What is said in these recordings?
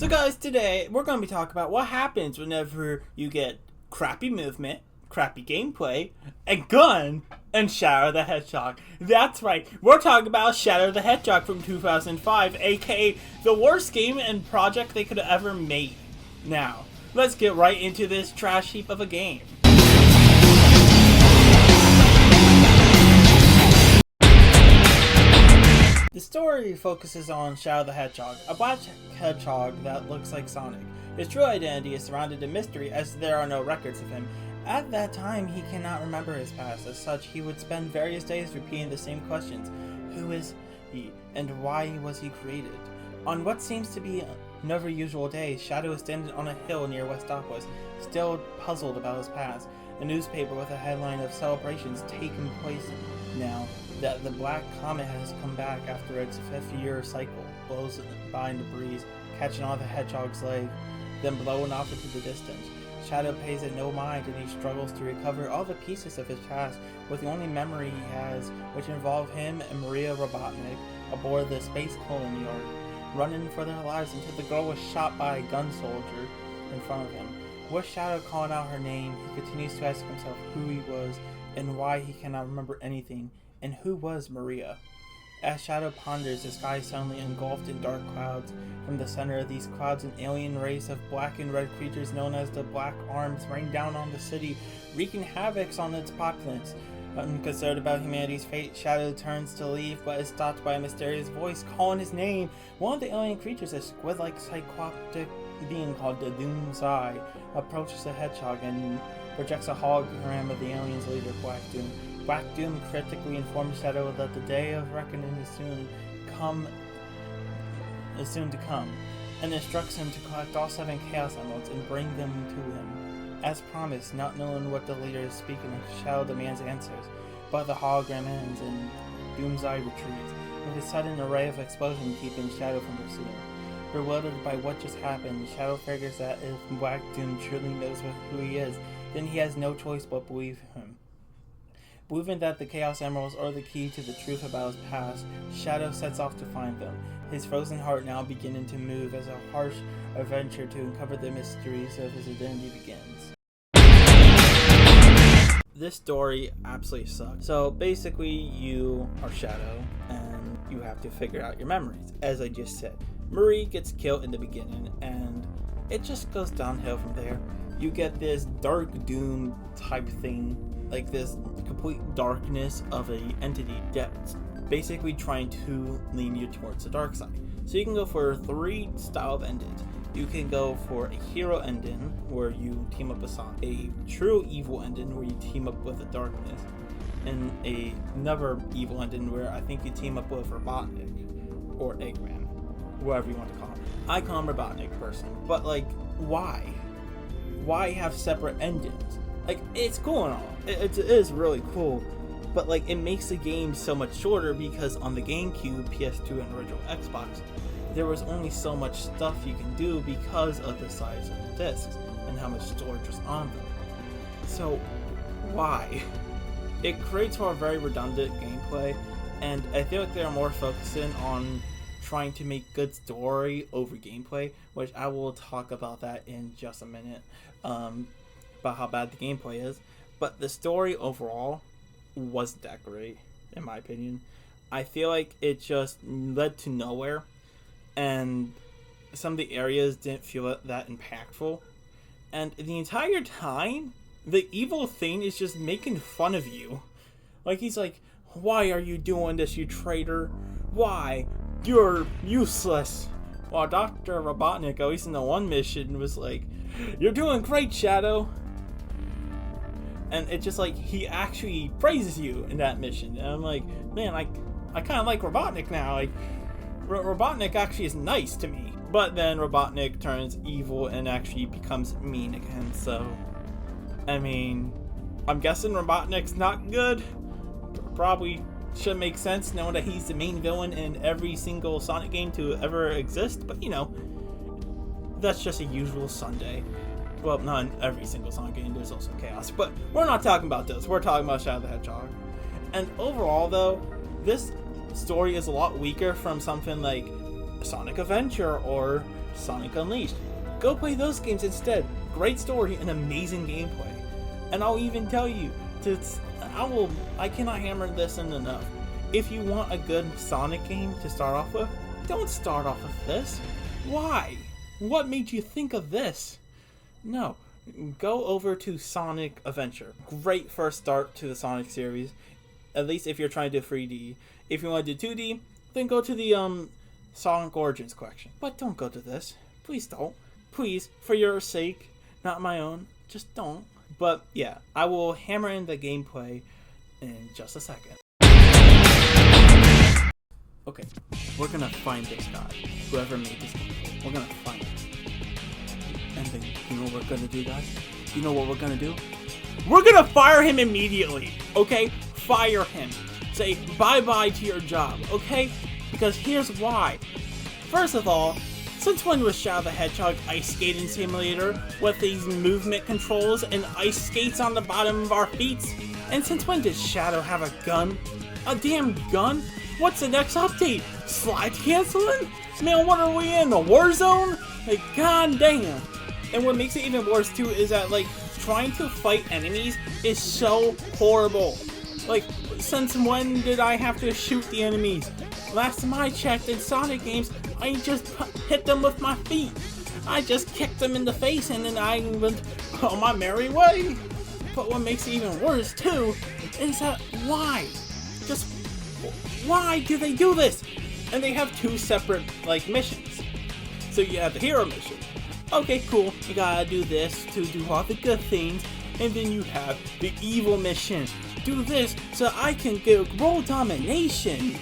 So guys, today we're going to be talking about what happens whenever you get crappy movement, crappy gameplay, a gun, and Shadow the Hedgehog. That's right, we're talking about Shadow the Hedgehog from 2005, aka the worst game and project they could have ever made. Now, let's get right into this trash heap of a game. The story focuses on Shadow the Hedgehog, a black hedgehog that looks like Sonic. His true identity is surrounded in mystery as there are no records of him. At that time, he cannot remember his past. As such, he would spend various days repeating the same questions. Who is he, and why was he created? On what seems to be another usual day, Shadow is standing on a hill near Westopus, still puzzled about his past. A newspaper with a headline of celebrations taking place now that the Black Comet has come back after its 5th-year cycle, blows by in the breeze, catching on the hedgehog's leg, then blowing off into the distance. Shadow pays it no mind and he struggles to recover all the pieces of his past, with the only memory he has, which involve him and Maria Robotnik aboard the Space Colony Yard, running for their lives until the girl was shot by a gun soldier in front of him. With Shadow calling out her name, he continues to ask himself who he was and why he cannot remember anything, and who was Maria. As Shadow ponders, the sky is suddenly engulfed in dark clouds. From the center of these clouds, an alien race of black and red creatures known as the Black Arms rain down on the city, wreaking havoc on its populace. Unconcerned about humanity's fate, Shadow turns to leave, but is stopped by a mysterious voice calling his name. One of the alien creatures, a squid-like psychoptic being called the Doomsday, approaches the hedgehog and projects a hologram of the alien's leader, Black Doom. Black Doom critically informs Shadow that the day of reckoning is soon to come, and instructs him to collect all 7 Chaos Emeralds and bring them to him. As promised, not knowing what the leader is speaking of, Shadow demands answers, but the hologram ends and Doomsday retreats, with a sudden array of explosions keeping Shadow from pursuing. Bewildered by what just happened, Shadow figures that if Black Doom truly knows who he is, then he has no choice but believe him. Believing that the Chaos Emeralds are the key to the truth about his past, Shadow sets off to find them, his frozen heart now beginning to move as a harsh adventure to uncover the mysteries of his identity begins. This story absolutely sucks. So basically, you are Shadow, and you have to figure out your memories, as I just said. Marie gets killed in the beginning, and it just goes downhill from there. You get this dark doom type thing, like this complete darkness of an entity that's basically trying to lean you towards the dark side. So you can go for 3 style of endings. You can go for a hero ending where you team up with Sonic, a true evil ending where you team up with the darkness, and another evil ending where I think you team up with Robotnik or Eggman, whatever you want to call him. I call him Robotnik personally, but like, why? Why have separate endings? Like, it's cool and all. It is really cool, but like, it makes the game so much shorter because on the GameCube, PS2, and original Xbox, there was only so much stuff you can do because of the size of the discs and how much storage was on them. So, why? It creates for a very redundant gameplay, and I feel like they're more focusing on trying to make good story over gameplay, which I will talk about that in just a minute, about how bad the gameplay is. But the story overall wasn't that great, in my opinion. I feel like it just led to nowhere, and some of the areas didn't feel that impactful. And the entire time, the evil thing is just making fun of you. Like, he's like, why are you doing this, you traitor? Why? You're useless. While Dr. Robotnik, at least in the one mission, was like, you're doing great, Shadow. And it's just like, he actually praises you in that mission. And I'm like, man, I kind of like Robotnik now. Like, Robotnik actually is nice to me. But then Robotnik turns evil and actually becomes mean again. So, I mean, I'm guessing Robotnik's not good. Probably should make sense knowing that he's the main villain in every single Sonic game to ever exist. But, you know, that's just a usual Sunday. Well, not in every single Sonic game, there's also Chaos. But we're not talking about this. We're talking about Shadow the Hedgehog. And overall, though, this story is a lot weaker from something like Sonic Adventure or Sonic Unleashed. Go play those games instead. Great story and amazing gameplay. And I'll even tell you, I cannot hammer this in enough. If you want a good Sonic game to start off with, don't start off with this. Why? What made you think of this? No. Go over to Sonic Adventure. Great first start to the Sonic series. At least if you're trying to do 3D. If you want to do 2D, then go to the Sonic Origins collection. But don't go to this. Please don't. Please, for your sake, not my own, just don't. But yeah, I will hammer in the gameplay in just a second. Okay, we're gonna find this guy, whoever made this gameplay. We're gonna find him. And then, you know what we're gonna do, guys? You know what we're gonna do? We're gonna fire him immediately, okay? Fire him. Say bye-bye to your job, okay? Because here's why. First of all, since when was Shadow the Hedgehog ice skating simulator with these movement controls and ice skates on the bottom of our feet? And since when did Shadow have a gun? A damn gun? What's the next update? Slide canceling? Man, what are we in? A war zone? Like, god damn. And what makes it even worse too is that, like, trying to fight enemies is so horrible. Like, since when did I have to shoot the enemies? Last time I checked in Sonic games, I just hit them with my feet. I just kicked them in the face and then I went on my merry way. But what makes it even worse too is that why? Just why do they do this? And they have two separate, like, missions. So you have the hero mission. Okay, cool. You gotta do this to do all the good things. And then you have the evil mission. Do this so I can get world domination.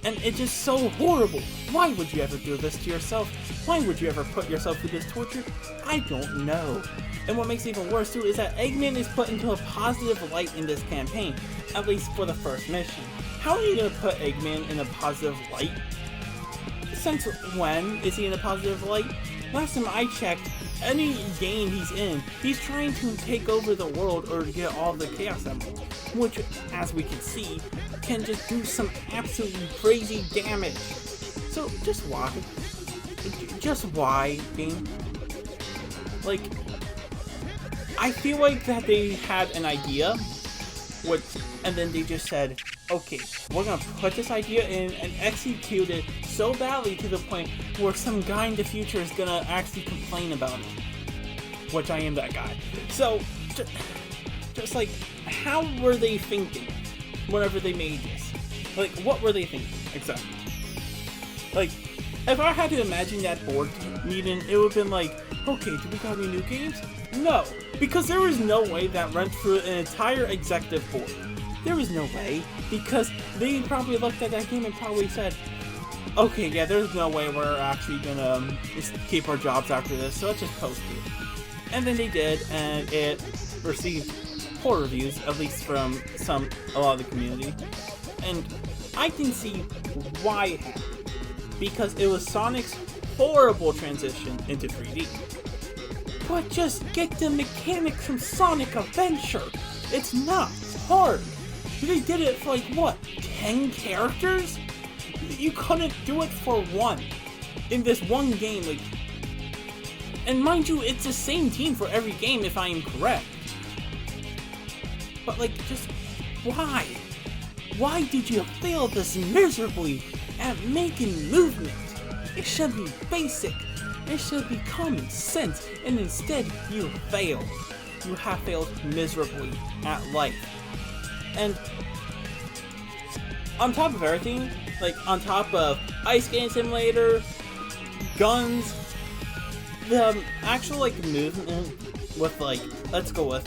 And it's just so horrible. Why would you ever do this to yourself? Why would you ever put yourself through this torture? I don't know. And what makes it even worse too is that Eggman is put into a positive light in this campaign, at least for the first mission. How are you going to put Eggman in a positive light? Since when is he in a positive light? Last time I checked, any game he's in, he's trying to take over the world or get all the Chaos Emeralds, which, as we can see, can just do some absolutely crazy damage. So, just why? Just why, game? Like, I feel like that they had an idea, and then they just said, okay, we're gonna put this idea in and execute it so badly to the point where some guy in the future is gonna actually complain about it. Which I am that guy. So, just like, how were they thinking whenever they made this? Like, what were they thinking exactly? Like, if I had to imagine that board meeting, it would have been like, okay, do we got any new games? No, because there was no way that went through an entire executive board. There was no way, because they probably looked at that game and probably said, okay, yeah, there's no way we're actually gonna keep our jobs after this, so let's just post it. And then they did, and it received poor reviews, at least from a lot of the community. And I can see why it happened, because it was Sonic's horrible transition into 3D. But just get the mechanics from Sonic Adventure. It's not hard. They did it for, like, what, 10 characters? You couldn't do it for one in this one game, like. And mind you, it's the same team for every game if I am correct. But, like, just why? Why did you fail this miserably at making movement? It should be basic. It should be common sense, and instead you failed. You have failed miserably at life. And on top of everything, like on top of ice skating simulator, guns, the actual like movement with like, let's go with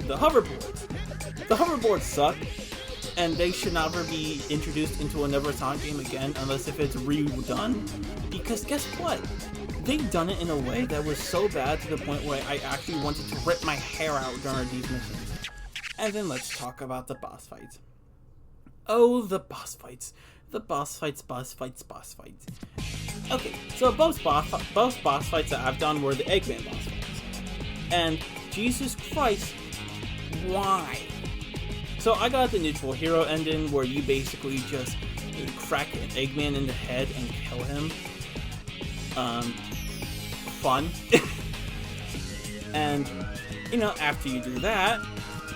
the hoverboards. The hoverboards suck, and they should never be introduced into another Sonic game again unless if it's redone. Because guess what? They've done it in a way that was so bad to the point where I actually wanted to rip my hair out during these missions. And then let's talk about the boss fights. Oh, the boss fights. The boss fights. Okay, so both boss fights that I've done were the Eggman boss fights. And Jesus Christ, why? So I got the neutral hero ending where you basically just crack Eggman in the head and kill him. fun. And, after you do that,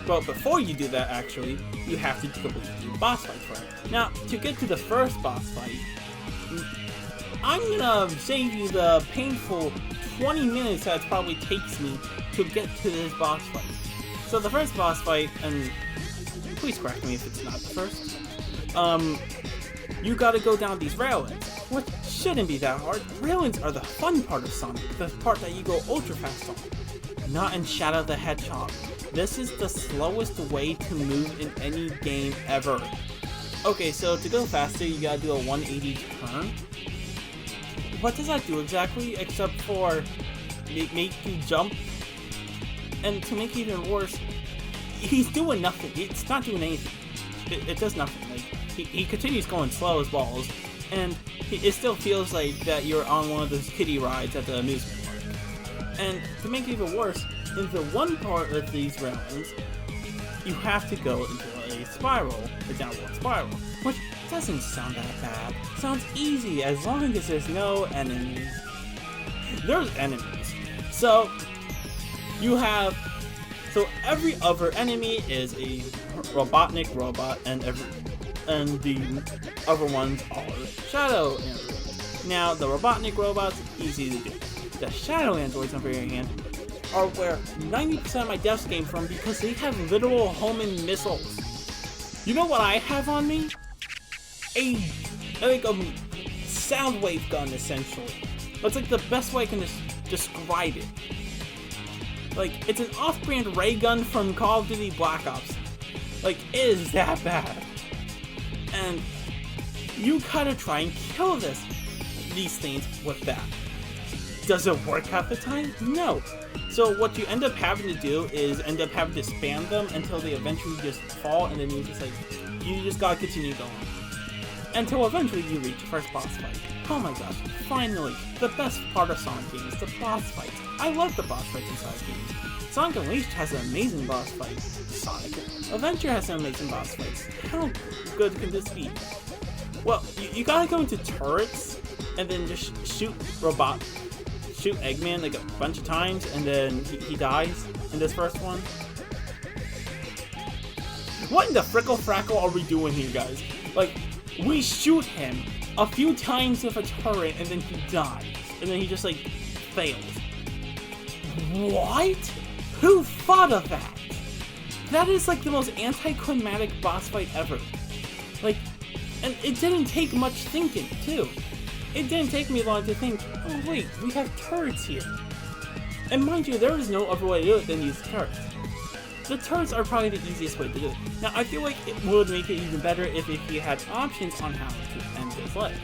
well, before you do that, actually, you have to complete the boss fight for it. Now, to get to the first boss fight, I'm gonna save you the painful 20 minutes that it probably takes me to get to this boss fight. So the first boss fight, and please correct me if it's not the first, you gotta go down these railings, which shouldn't be that hard. Railings are the fun part of Sonic, the part that you go ultra fast on. Not in Shoutout the Hedgehog. This is the slowest way to move in any game ever. Okay, so to go faster, you gotta do a 180 turn. What does that do exactly, except for make you jump? And to make it even worse, he's doing nothing. It's not doing anything. It does nothing. Like he continues going slow as balls, and it still feels like that you're on one of those kiddie rides at the amusement park. And to make it even worse, in the one part of these railings, you have to go into a spiral, a downward spiral, which doesn't sound that bad. Sounds easy as long as there's no enemies. There's enemies. So every other enemy is a Robotnik robot, and the other ones are Shadow androids. Now the Robotnik robots, easy to do. The Shadow androids, on the other hand, are where 90% of my deaths came from because they have literal homing missiles. You know what I have on me? A sound wave gun, essentially. That's like the best way I can describe it. Like, it's an off-brand ray gun from Call of Duty Black Ops. Like, it is that bad. And you gotta try and kill these things with that. Does it work half the time? No. So what you end up having to do is end up having to spam them until they eventually just fall, and then you just gotta continue going. Until eventually you reach the first boss fight. Oh my gosh, finally, the best part of Sonic games, the boss fights. I love the boss fights in Sonic games. Sonic Unleashed has an amazing boss fight. Sonic Adventure has some amazing boss fights. How good can this be? Well, you gotta go into turrets, and then just shoot Eggman like a bunch of times, and then he dies in this first one. What in the frickle frackle are we doing here, guys? Like, we shoot him a few times with a turret, and then he dies, and then he just like fails. What? Who thought of that? That is like the most anticlimactic boss fight ever. Like, and it didn't take much thinking too. It didn't take me long to think, oh wait, we have turrets here. And mind you, there is no other way to do it than use turrets. The turrets are probably the easiest way to do it. Now, I feel like it would make it even better if you had options on how to end his life.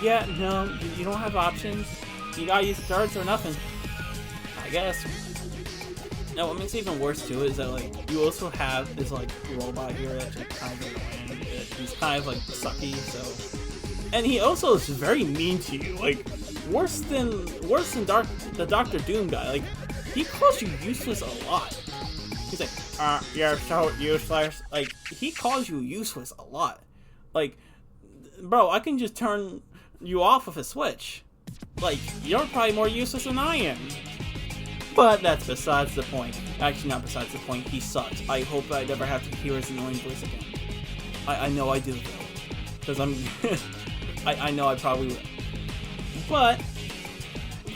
Yeah, no, you don't have options. You gotta use turrets or nothing, I guess. Now, what makes it even worse too is that like you also have this like robot here that's just kind of annoying. He's kind of like sucky, so. And he also is very mean to you, like worse than the Dr. Doom guy. Like, he calls you useless a lot. He's like, you're so useless. Like, he calls you useless a lot. Like, bro, I can just turn you off with a switch. Like, you're probably more useless than I am. But that's besides the point. Actually, not besides the point. He sucks. I hope I never have to hear his annoying voice again. I know I do, though. Because I'm... I know I probably will. But,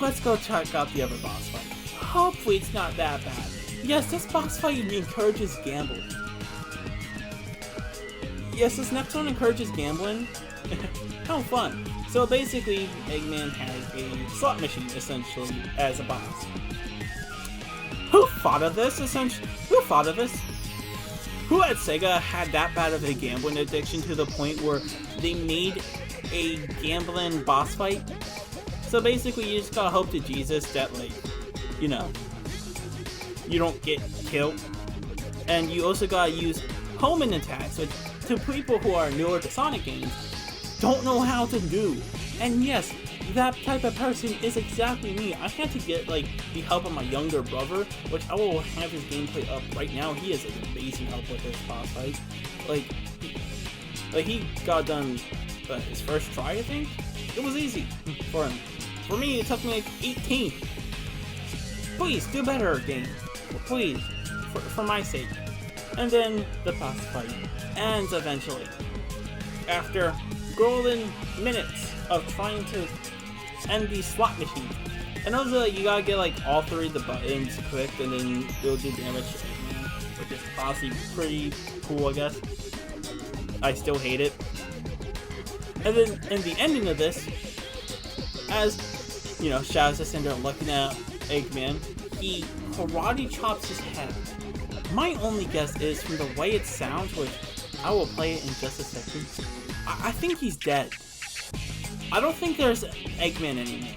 let's go check out the other boss fight. Hopefully it's not that bad. Yes, this boss fight encourages gambling. Yes, this next one encourages gambling. How fun. So basically, Eggman has a slot machine, essentially, as a boss. Who thought of this, essentially? Who thought of this? Who at Sega had that bad of a gambling addiction to the point where they made a gambling boss fight? So basically, you just gotta hope to Jesus that, like, you know, you don't get killed. And you also gotta use homing attacks, which to people who are newer to Sonic games don't know how to do. And yes, that type of person is exactly me. I had to get like the help of my younger brother, which I will have his gameplay up right now. He is like amazing help with this boss fight. Like he got done his first try, I think. It was easy for him. For me, it took me like 18. Please, do better, game. Please, for my sake. And then the boss fight ends eventually. After golden minutes of trying to end these slot machines. And also, like, you gotta get like all 3 of the buttons clicked and then it'll do damage to Eggman, which is honestly pretty cool, I guess. I still hate it. And then in the ending of this, as you know, Shadow's just in there looking at Eggman, he karate chops his head. My only guess is, from the way it sounds, which I will play it in just a second, I think he's dead. I don't think there's Eggman anymore.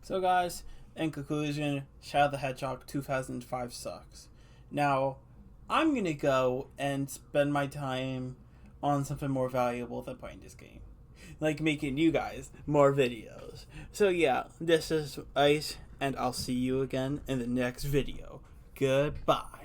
So guys, in conclusion, Shadow the Hedgehog 2005 sucks. Now, I'm gonna go and spend my time on something more valuable than playing this game. Like making you guys more videos. So yeah, this is Ice, and I'll see you again in the next video. Goodbye.